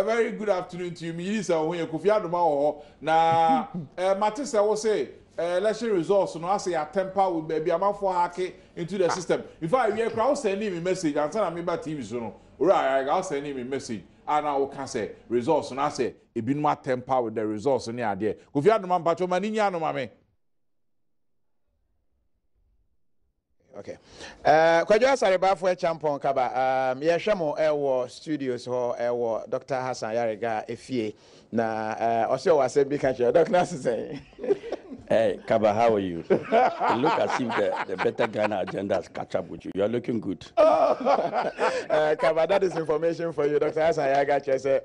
A very good afternoon to you. Me is when you Kofi Adom ho na Matisa will say election results no say a temper with baby am for hack into the system. If I hear crowd sending me message and tell me about TV so no. Right, I'll send him a message and I can say results and I say it been my temper with the results in the idea. Kofi Adom pacho maninya no mame. Okay. Kwajo Asareba for champion kaba. Yeshamo ewo studios ho ewo Dr. Hassan Ayariga efie na osio wase bi ka che Dr. Hassan. Hey, Kaba, how are you? You look as if the Better Ghana agenda has catch up with you. You are looking good. Kaba, that is information for you. Dr. Hassan Ayariga said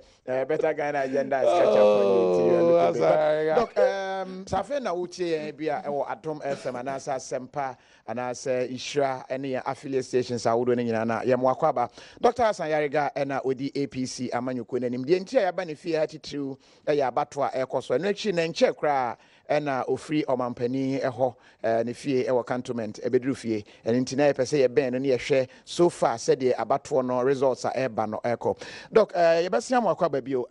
Better Ghana agenda has catch up with you. Doc, Safe na uche bia ewo Adom FM anasa Sempa anasa Ishra any affiliate stations awudo ne nyina na yemwa kwaba. Dr. Hassan Ayariga na odi APC amanyuko nanim. Die ntia ya ba ne fie hatitu ya abatwa ekoso. No chi na nche kra na ofri omampani eho ne fie ewo cantonment ebedru fie en ntina pese ye ben no ne yehwe so far said the abatwa no results are eba no eko. Doc, ye besia mo akwaba bio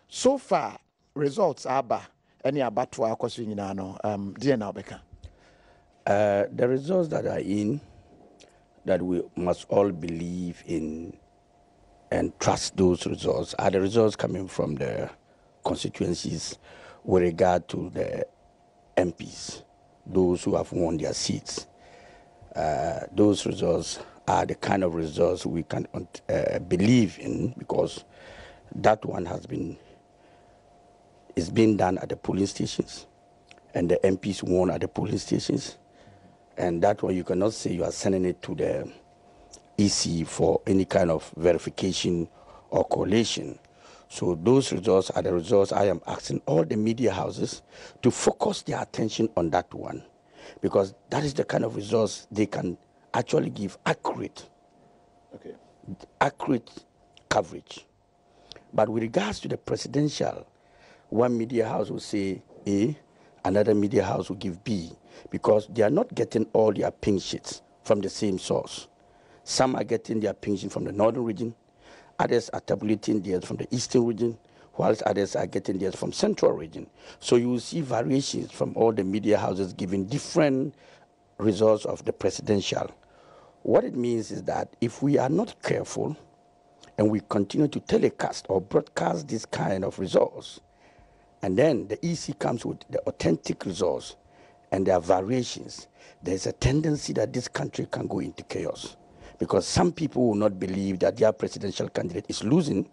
so far results aba any abatwa akoso nyina no die na obeka. The results that are in that we must all believe in and trust those results are the results coming from the constituencies with regard to the MPs, those who have won their seats. Those results are the kind of results we can believe in because that one is being done at the polling stations and the MPs won at the polling stations. And that one you cannot say you are sending it to the EC for any kind of verification or collation. So those results are the results I am asking all the media houses to focus their attention on that one because that is the kind of results they can actually give accurate coverage. But with regards to the presidential, one media house will say A, another media house will give B because they are not getting all their pink sheets from the same source. Some are getting their pink sheet from the northern region, others are tabulating theirs from the eastern region, whilst others are getting theirs from central region. So you will see variations from all the media houses giving different results of the presidential. What it means is that if we are not careful and we continue to telecast or broadcast this kind of results, and then the EC comes with the authentic results and their variations, there's a tendency that this country can go into chaos. Because some people will not believe that their presidential candidate is losing,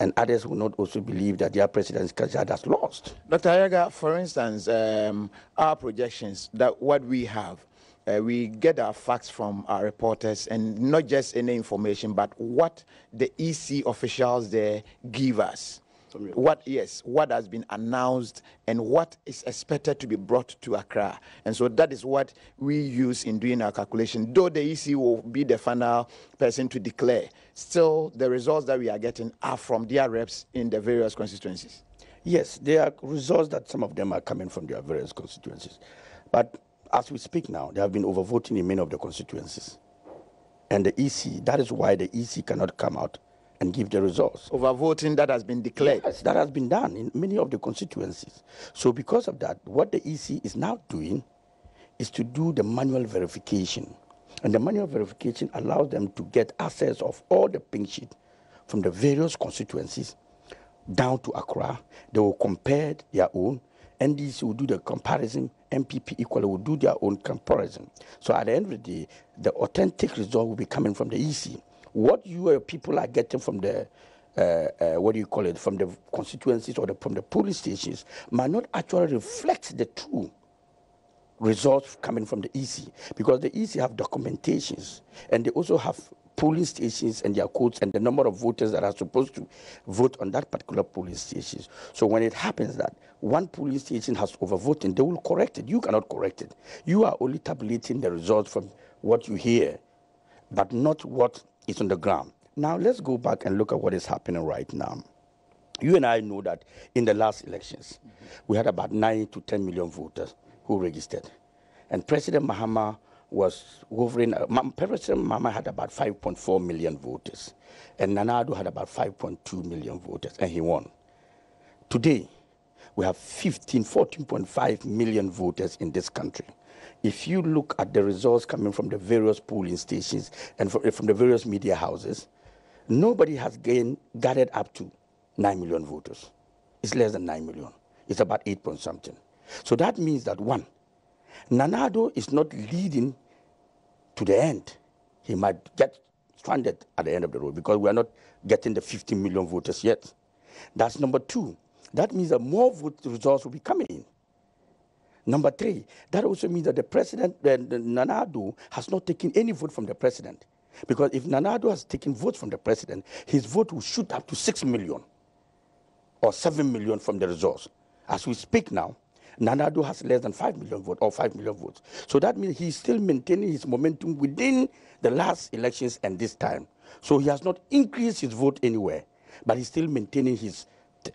and others will not also believe that their presidential candidate has lost. Dr. Ayariga, for instance, our projections, that what we have, we get our facts from our reporters, and not just any information, but what the EC officials there give us. What has been announced and what is expected to be brought to Accra. And so that is what we use in doing our calculation. Though the EC will be the final person to declare, still the results that we are getting are from their reps in the various constituencies. Yes, there are results that some of them are coming from their various constituencies. But as we speak now, they have been overvoting in many of the constituencies. And the EC, that is why the EC cannot come out and give the results. Overvoting that has been declared. Yes, that has been done in many of the constituencies. So because of that, what the EC is now doing is to do the manual verification. And the manual verification allows them to get access of all the pink sheet from the various constituencies down to Accra. They will compare their own. NDC will do the comparison. MPP equally will do their own comparison. So at the end of the day, the authentic result will be coming from the EC. What you people are getting from the, from the constituencies or from the polling stations might not actually reflect the true results coming from the EC, because the EC have documentations and they also have polling stations and their codes and the number of voters that are supposed to vote on that particular polling stations. So when it happens that one polling station has overvoted, they will correct it. You cannot correct it. You are only tabulating the results from what you hear, but not what is on the ground. Now let's go back and look at what is happening right now. You and I know that in the last elections, we had about 9 to 10 million voters who registered. And President Mahama was hovering. President Mahama had about 5.4 million voters, and Nana Addo had about 5.2 million voters, and he won. Today, we have 14.5 million voters in this country. If you look at the results coming from the various polling stations and from the various media houses, nobody has gathered up to 9 million voters. It's less than 9 million. It's about 8 point something. So that means that, one, Nana Addo is not leading to the end. He might get stranded at the end of the road because we are not getting the 15 million voters yet. That's number two. That means that more vote results will be coming in. Number three, that also means that the president, Nana Addo, has not taken any vote from the president. Because if Nana Addo has taken votes from the president, his vote will shoot up to 6 million or 7 million from the results. As we speak now, Nana Addo has less than 5 million votes or 5 million votes. So that means he's still maintaining his momentum within the last elections and this time. So he has not increased his vote anywhere, but he's still maintaining his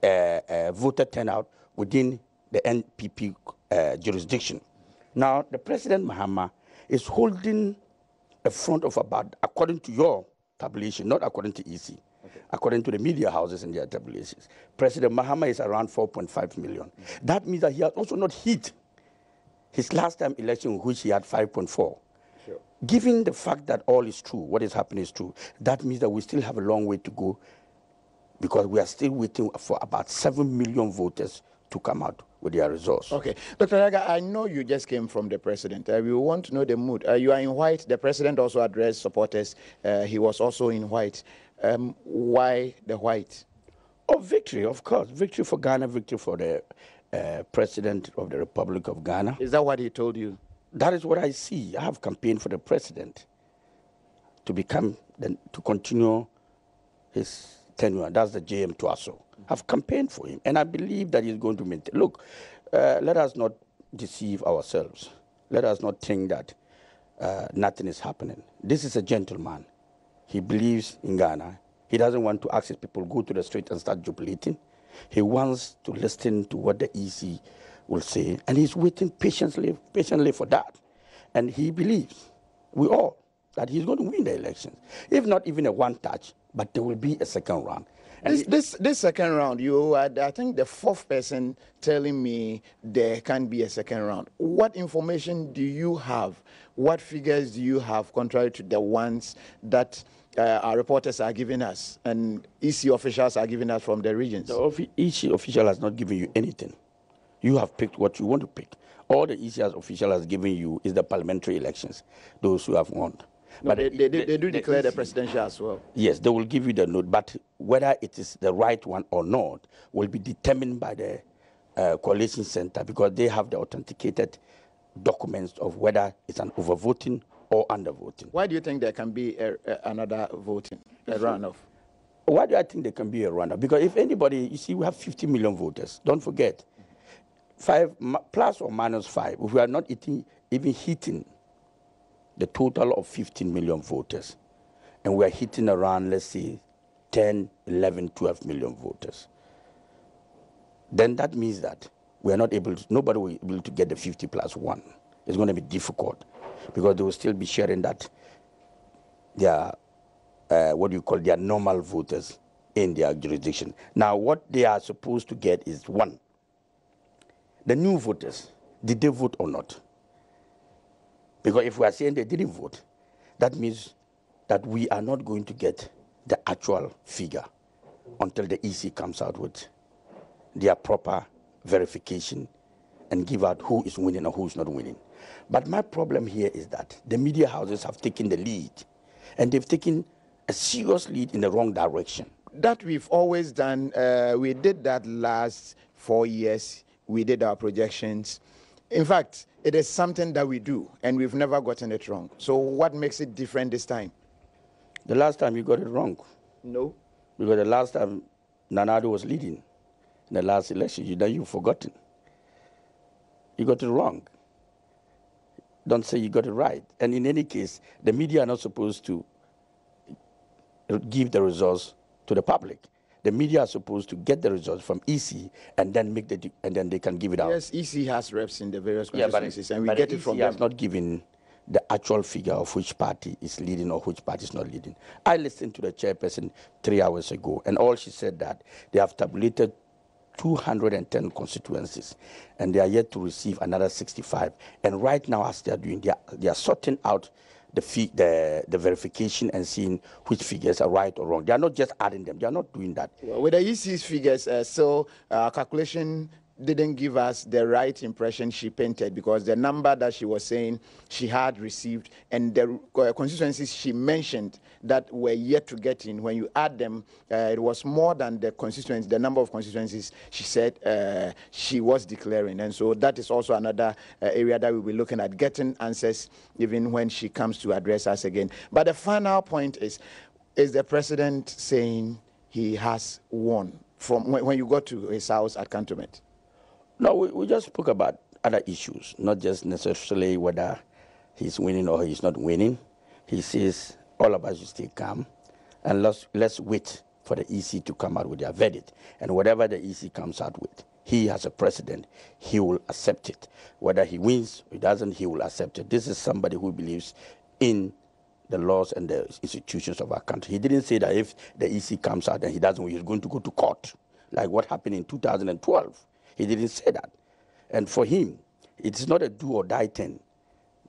voter turnout within the NPP jurisdiction. Now, the President Mahama is holding a front of about, according to your tabulation, not according to EC, according to the media houses and their tabulations, President Mahama is around 4.5 million. That means that he has also not hit his last time election, in which he had 5.4. Sure. Given the fact that all is true, what is happening is true, that means that we still have a long way to go because we are still waiting for about 7 million voters to come out with their results. Okay. Dr. Ayariga, I know you just came from the president. We want to know the mood. You are in white. The president also addressed supporters. He was also in white. Why the white? Oh, victory, of course. Victory for Ghana, victory for the president of the Republic of Ghana. Is that what he told you? That is what I see. I have campaigned for the president to continue his tenure. That's the JM Tuaso. I've campaigned for him, and I believe that he's going to maintain. Look, let us not deceive ourselves. Let us not think that nothing is happening. This is a gentleman. He believes in Ghana. He doesn't want to ask his people go to the street and start jubilating. He wants to listen to what the EC will say, and he's waiting patiently for that. And he believes, we all, that he's going to win the elections. If not even a one touch, but there will be a second round. This second round, you are, I think, the fourth person telling me there can be a second round. What information do you have? What figures do you have, contrary to the ones that our reporters are giving us and EC officials are giving us from the regions? The EC official has not given you anything. You have picked what you want to pick. All the EC official has given you is the parliamentary elections, those who have won. No, but they do declare the presidential as well. Yes, they will give you the note, but whether it is the right one or not will be determined by the coalition center because they have the authenticated documents of whether it's an overvoting or undervoting. Why do you think there can be another voting, a runoff? Why do I think there can be a runoff? Because if anybody, you see, we have 50 million voters. Don't forget, 5 plus or minus 5, if we are not even hitting the total of 15 million voters, and we are hitting around, let's say, 10, 11, 12 million voters, then that means that we are not able to, nobody will be able to get the 50 plus 1. It's going to be difficult because they will still be sharing that their, their normal voters in their jurisdiction. Now, what they are supposed to get is, one, the new voters, did they vote or not? Because if we are saying they didn't vote, that means that we are not going to get the actual figure until the EC comes out with their proper verification and give out who is winning or who is not winning. But my problem here is that the media houses have taken the lead, and they've taken a serious lead in the wrong direction. That we've always done. We did that last 4 years. We did our projections. In fact, it is something that we do, and we've never gotten it wrong. So what makes it different this time? The last time you got it wrong. No. Because the last time Nana Addo was leading in the last election, you've forgotten. You got it wrong. Don't say you got it right. And in any case, the media are not supposed to give the results to the public. The media are supposed to get the results from EC and then and then they can give it out. Yes, EC has reps in the various constituencies, and we get it from them. EC has not given the actual figure of which party is leading or which party is not leading. I listened to the chairperson 3 hours ago, and all she said that they have tabulated 210 constituencies, and they are yet to receive another 65. And right now, as they are doing, they are sorting out the verification and seeing which figures are right or wrong. They are not just adding them. They are not doing that. Well, with the EC's figures, calculation didn't give us the right impression she painted, because the number that she was saying she had received and the constituencies she mentioned that were yet to get in, when you add them, it was more than the number of constituencies she said she was declaring. And so that is also another area that we'll be looking at, getting answers even when she comes to address us again. But the final point is the president saying he has won from when you got to his house at Cantonment? No, we just spoke about other issues, not just necessarily whether he's winning or he's not winning. He says all of us should stay calm and let's wait for the EC to come out with their verdict. And whatever the EC comes out with, he as a president, he will accept it. Whether he wins or he doesn't, he will accept it. This is somebody who believes in the laws and the institutions of our country. He didn't say that if the EC comes out and he doesn't win, he's going to go to court, like what happened in 2012. He didn't say that. And for him, it's not a do or die thing.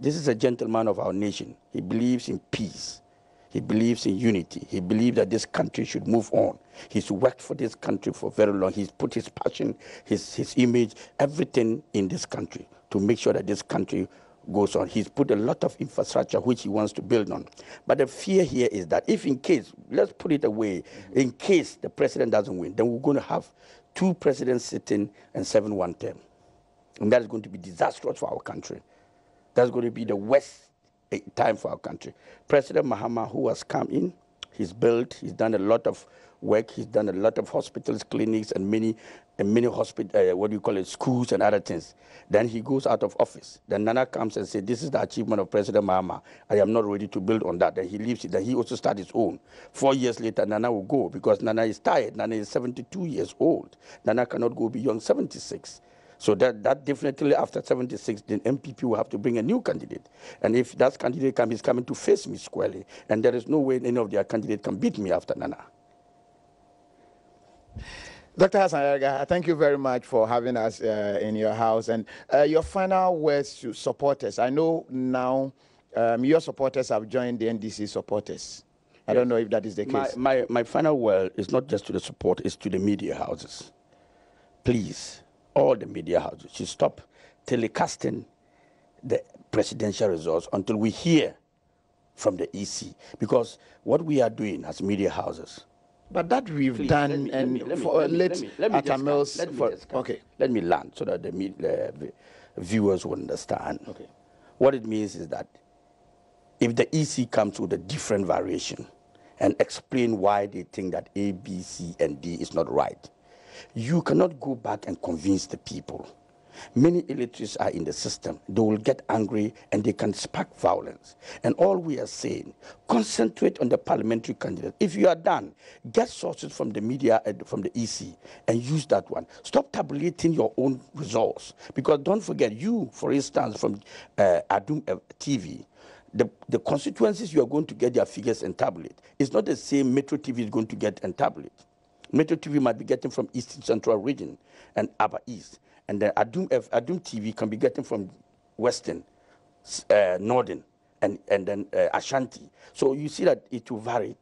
This is a gentleman of our nation. He believes in peace. He believes in unity. He believes that this country should move on. He's worked for this country for very long. He's put his passion, his image, everything in this country to make sure that this country goes on. He's put a lot of infrastructure which he wants to build on. But the fear here is that if in case, let's put it away, in case the president doesn't win, then we're going to have 2 presidents sitting and 7 one-term. And that is going to be disastrous for our country. That's going to be the worst time for our country. President Mahama, who has come in, he's built, he's done a lot of work, he's done a lot of hospitals, clinics, and many schools and other things. Then he goes out of office. Then Nana comes and says, this is the achievement of President Mahama. I am not ready to build on that. Then he leaves it. Then he also starts his own. 4 years later, Nana will go because Nana is tired. Nana is 72 years old. Nana cannot go beyond 76. So that definitely after 76, then MPP will have to bring a new candidate. And if that candidate comes, he's coming to face me squarely. And there is no way any of their candidates can beat me after Nana. Dr. Hassan Ayariga, thank you very much for having us in your house. And your final words to supporters. I know now your supporters have joined the NDC supporters. I don't know if that is the case. My final word is not just to the support, it's to the media houses. Please, all the media houses should stop telecasting the presidential results until we hear from the EC. Because what we are doing as media houses, but that we've done, and for late Atamils. Okay, let me land so that the viewers will understand. Okay, what it means is that if the EC comes with a different variation and explain why they think that A, B, C, and D is not right, you cannot go back and convince the people. Many illiterates are in the system. They will get angry and they can spark violence. And all we are saying, concentrate on the parliamentary candidate. If you are done, get sources from the media, from the EC, and use that one. Stop tabulating your own results. Because don't forget, you, for instance, from Adom TV, the constituencies you are going to get their figures and tabulate. It's not the same Metro TV is going to get and tabulate. Metro TV might be getting from Eastern Central Region and Upper East. And then Adom TV can be getting from Western, Northern, and then Ashanti. So you see that it will vary.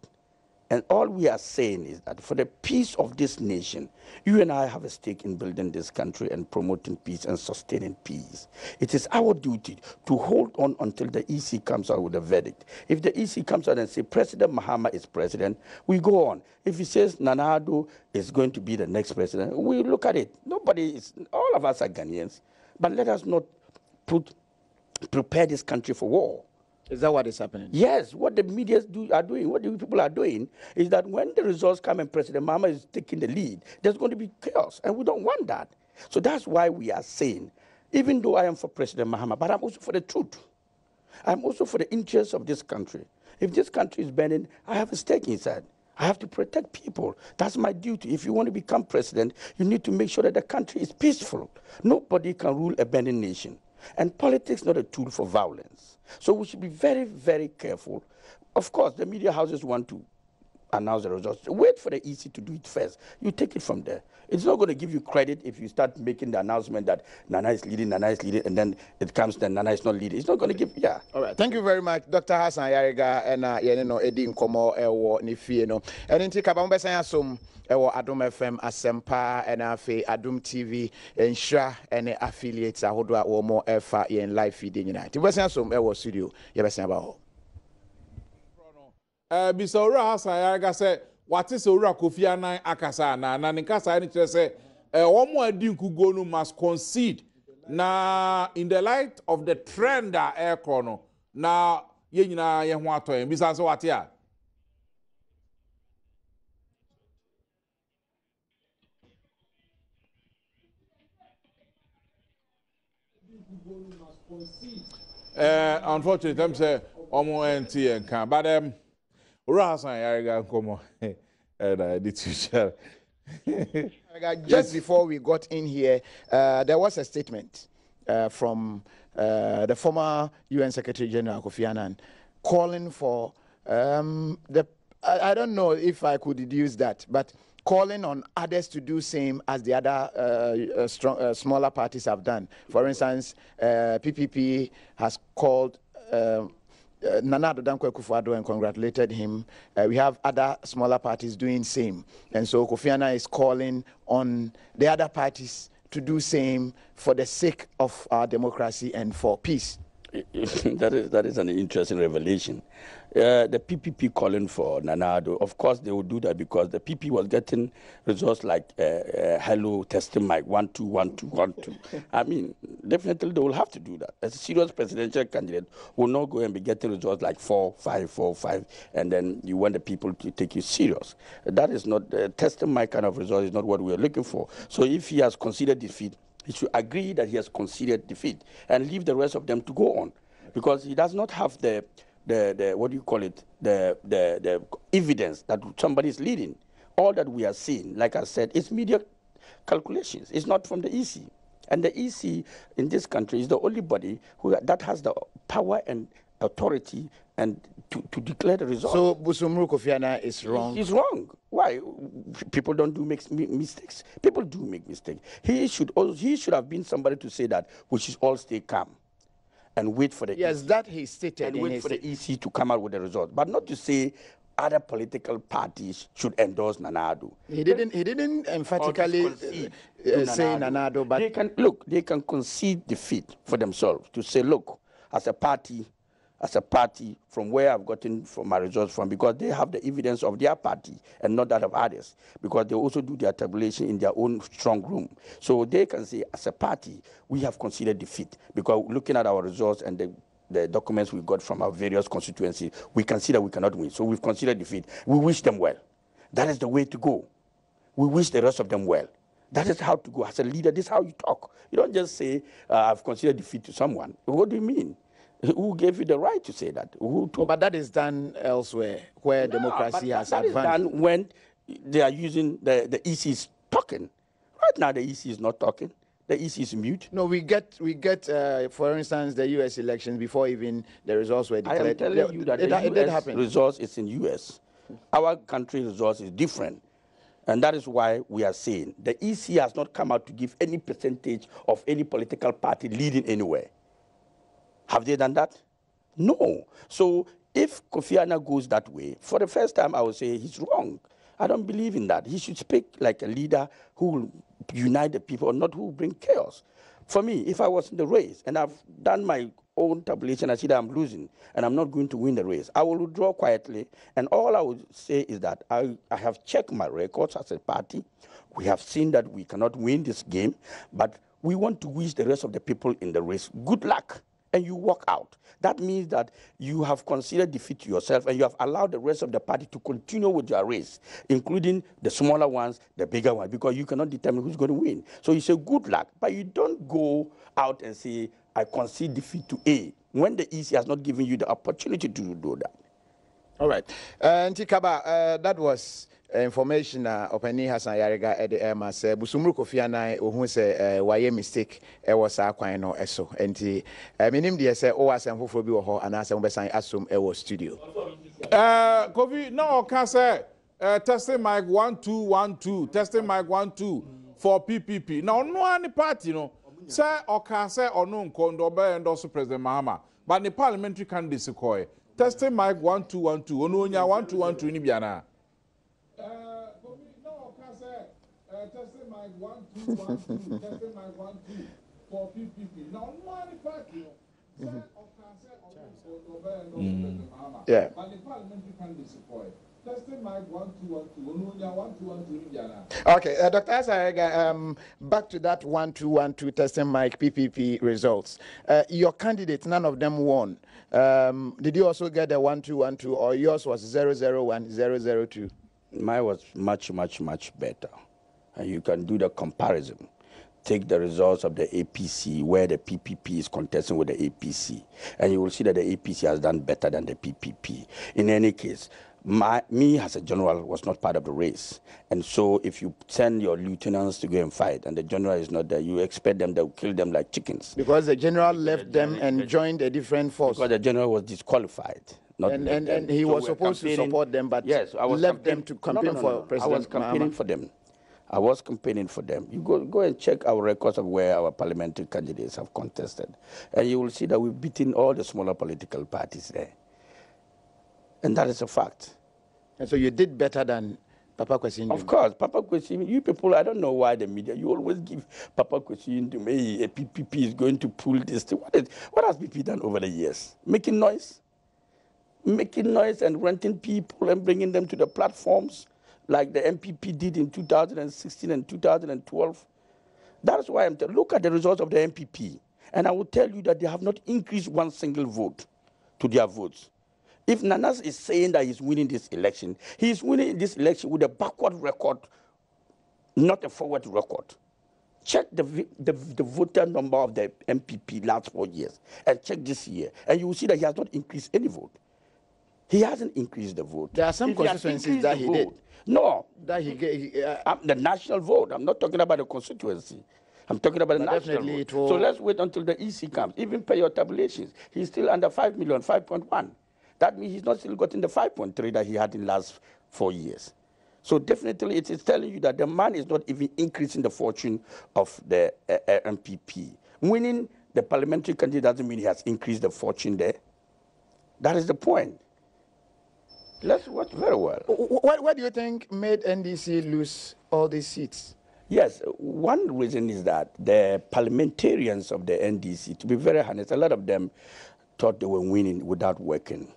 And all we are saying is that for the peace of this nation, you and I have a stake in building this country and promoting peace and sustaining peace. It is our duty to hold on until the EC comes out with a verdict. If the EC comes out and says President Mahama is president, we go on. If he says Nana Addo is going to be the next president, we look at it. All of us are Ghanaians, but let us not prepare this country for war. Is that what is happening? Yes, what the media are doing, what the people are doing, is that when the results come and President Mahama is taking the lead, there's going to be chaos, and we don't want that. So that's why we are saying, even though I am for President Mahama, but I'm also for the truth. I'm also for the interests of this country. If this country is burning, I have a stake inside. I have to protect people. That's my duty. If you want to become president, you need to make sure that the country is peaceful. Nobody can rule a burning nation. And politics is not a tool for violence. So we should be very, very careful. Of course, the media houses want to announce the results. Wait for the EC to do it first. You take it from there. It's not going to give you credit if you start making the announcement that Nana is leading, and then it comes that Nana is not leading. It's not going to give, yeah. All right. Thank you very much, Dr. Hassan Ayariga, and Edi Nkomo, Nifieno. And in Tikabamba Sayasum, Adom FM, Asempa, and Afe, Adom TV, and Shah, and affiliates, Ahodwa, or more Efa, in live feeding United. Wesasum, studio, Yabasamba. Bisa owura Hassan Ayariga say wate se owura Kofi Annan akasa na nkasa ni kire say omo adi nkugo no must concede na in the light of the trend that aircon no na ye nyina ye ho atoy bisa so wate a unfortunately them say omo enti enka but Hassan Ayariga Nkomo and the teacher. Just before we got in here, there was a statement from the former UN Secretary General Kofi Annan calling for I don't know if I could deduce that, but calling on others to do same as the other smaller parties have done. For instance, PPP has called Nana Adom Akufo-Addo and congratulated him. We have other smaller parties doing same. And so Kofi Annan is calling on the other parties to do same for the sake of our democracy and for peace. That is an interesting revelation. The PPP calling for Nana Addo, of course they would do that because the PP was getting results like hello, testing mic, 1 2 1 2 1 2. I mean, definitely they will have to do that. As a serious presidential candidate will not go and be getting results like 4 5 4 5, and then you want the people to take you serious. That is not testing mic kind of result is not what we are looking for. So if he has considered defeat, he should agree that he has conceded defeat and leave the rest of them to go on, because he does not have the what do you call it, the evidence that somebody is leading. All that we are seeing, like I said, is media calculations. It's not from the EC. And the EC in this country is the only body that has the power and authority and to declare the result. So Busumru Kofi Annan is wrong? He's wrong. Why? People don't do mistakes. People do make mistakes. He should have been somebody to say that we should all stay calm and wait for the EC. That he stated. And wait for the EC to come out with the result, but not to say other political parties should endorse Nana Addo. He didn't emphatically say Nana Addo, but they can concede defeat for themselves to say, look, as a party, from where I've gotten from my results from, because they have the evidence of their party and not that of others, because they also do their tabulation in their own strong room. So they can say, as a party, we have conceded defeat, because looking at our results and the documents we got from our various constituencies, we can see that we cannot win. So we've considered defeat. We wish them well. That is the way to go. We wish the rest of them well. That is how to go. As a leader, this is how you talk. You don't just say, I've considered defeat to someone. What do you mean? Who gave you the right to say that? But that is done elsewhere, where democracy has advanced. That is done when they are using the EC is talking. Right now, the EC is not talking. The EC is mute. No, we get. For instance, the U.S. elections before even the results were declared. I am telling you that it did happen. Results is in U.S. Our country results is different. And that is why we are saying the EC has not come out to give any percentage of any political party leading anywhere. Have they done that? No. So if Kofi Annan goes that way, for the first time I would say he's wrong. I don't believe in that. He should speak like a leader who will unite the people, not who will bring chaos. For me, if I was in the race and I've done my own tabulation, I see that I'm losing and I'm not going to win the race, I will withdraw quietly. And all I would say is that I have checked my records as a party. We have seen that we cannot win this game, but we want to wish the rest of the people in the race good luck. And you walk out. That means that you have considered defeat to yourself and you have allowed the rest of the party to continue with your race, including the smaller ones, the bigger ones, because you cannot determine who's going to win. So you say good luck, but you don't go out and say, I concede defeat to A, when the EC has not given you the opportunity to do that. All right. Ntikaba, that was information Openi Hassan Ayariga at the Emma said Busumru Kofiana who say why mistake was a quino eso. And minim dear say, oh, as I'm for be or and as I'm assume a studio. Kofi, no, can say testing mic 1212, testing mic 12 for PPP. Now, no any party, you know, say or can say or no condo by and also President Mahama, but the parliamentary candidates koi. Testing mic 1212, Ononya 1212 in Ibiana. No, can say testing mic 1212, testing mic 12 for PPP. Now, no any party, you know, say or can say or no condo by and also President Mahama, Yeah. but the parliamentary candidates koi. Testing mic 1212, Ononya 1212 in Ibiana. Okay, Dr. Asayega, back to that 1212 testing mic PPP results. Your candidates, none of them won. Did you also get the 1212 or yours was 001, 002? Mine was much, much, much better. And you can do the comparison. Take the results of the APC, where the PPP is contesting with the APC, and you will see that the APC has done better than the PPP. In any case, me as a general was not part of the race. And so if you send your lieutenants to go and fight and the general is not there, you expect them to kill them like chickens. Because the general left them and joined a different force. Because the general was disqualified. And he was supposed to support them, but yes, I was left them to campaign for President I was campaigning Mahama. for them. I was campaigning for them. You go and check our records of where our parliamentary candidates have contested. And you will see that we've beaten all the smaller political parties there. And that is a fact. And so you did better than Papa Kwesi. Of course, Papa Kwesi, you people, I don't know why the media, you always give Papa Kwesi to me, a PPP is going to pull this thing. What has PP done over the years? Making noise? Making noise and renting people and bringing them to the platforms like the MPP did in 2016 and 2012. That's why I'm telling you, look at the results of the MPP. And I will tell you that they have not increased one single vote to their votes. If Nanas is saying that he's winning this election, he's winning this election with a backward record, not a forward record. Check the voter number of the MPP last 4 years and check this year, and you will see that he has not increased any vote. He hasn't increased the vote. There are some constituencies that he did. No. That he gave. The national vote. I'm not talking about the constituency. I'm talking about the national vote. So let's wait until the EC comes. Even pay your tabulations. He's still under 5 million, 5.1. That means he's not still gotten the 5.3 that he had in the last 4 years. So definitely it is telling you that the man is not even increasing the fortune of the MPP. Winning the parliamentary candidate doesn't mean he has increased the fortune there. That is the point. Let's watch very well. What do you think made NDC lose all these seats? Yes, one reason is that the parliamentarians of the NDC, to be very honest, a lot of them thought they were winning without working.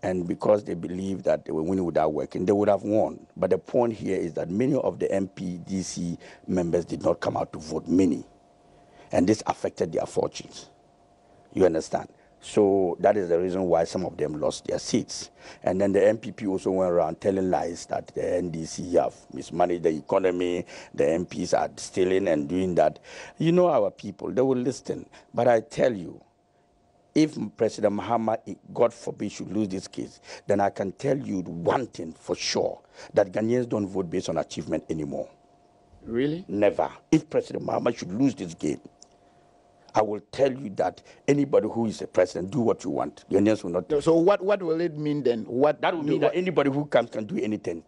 And because they believed that they were winning without working, they would have won. But the point here is that many of the MPDC members did not come out to vote, many. And this affected their fortunes. You understand? So that is the reason why some of them lost their seats. And then the MPP also went around telling lies that the NDC have mismanaged the economy, the MPs are stealing and doing that. You know our people, they will listen. But I tell you, if President Mahama, God forbid, should lose this case, then I can tell you one thing for sure, that Ghanaians don't vote based on achievement anymore. Really? Never. If President Mahama should lose this game, I will tell you that anybody who is a president, do what you want. Ghanaians will not. So what will it mean then? That will mean that anybody who comes can do anything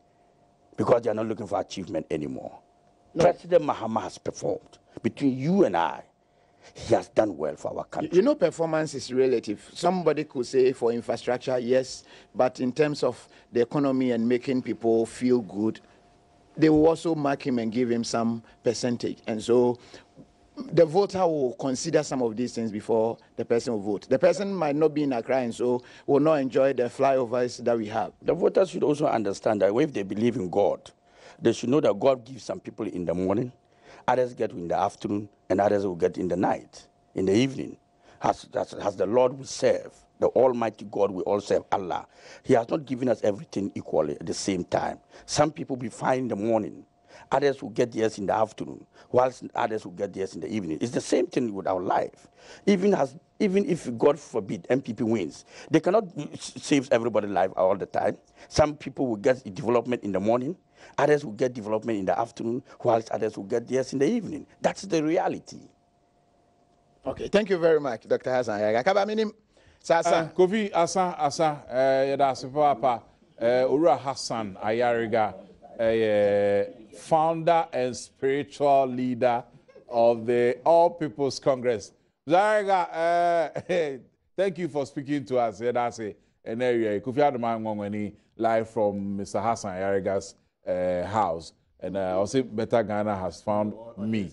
because they are not looking for achievement anymore. No. President Mahama has performed. Between you and I, he has done well for our country. You know, performance is relative. Somebody could say for infrastructure, yes, but in terms of the economy and making people feel good, they will also mark him and give him some percentage. And so the voter will consider some of these things before the person will vote. The person might not be in Accra and so will not enjoy the flyovers that we have. The voters should also understand that if they believe in God, they should know that God gives some people in the morning, others get in the afternoon, and others will get in the night, in the evening. As the Lord we serve, the Almighty God we all serve, Allah, He has not given us everything equally at the same time. Some people will be fine in the morning, others will get theirs in the afternoon, whilst others will get theirs in the evening. It's the same thing with our life. Even if, God forbid, MPP wins, they cannot save everybody's life all the time. Some people will get development in the morning, others will get development in the afternoon, whilst others will get theirs in the evening. That's the reality. Okay, thank you very much, Dr. Hassan Ayariga. Kaba minim sasa. Kofi asa yada papa Ura Hassan Ayariga, founder and spiritual leader of the All People's Congress. Ayariga, thank you for speaking to us. That's an area. Kofi Adom live from Mr. Hassan Ayariga's house, and also Better Ghana has found me.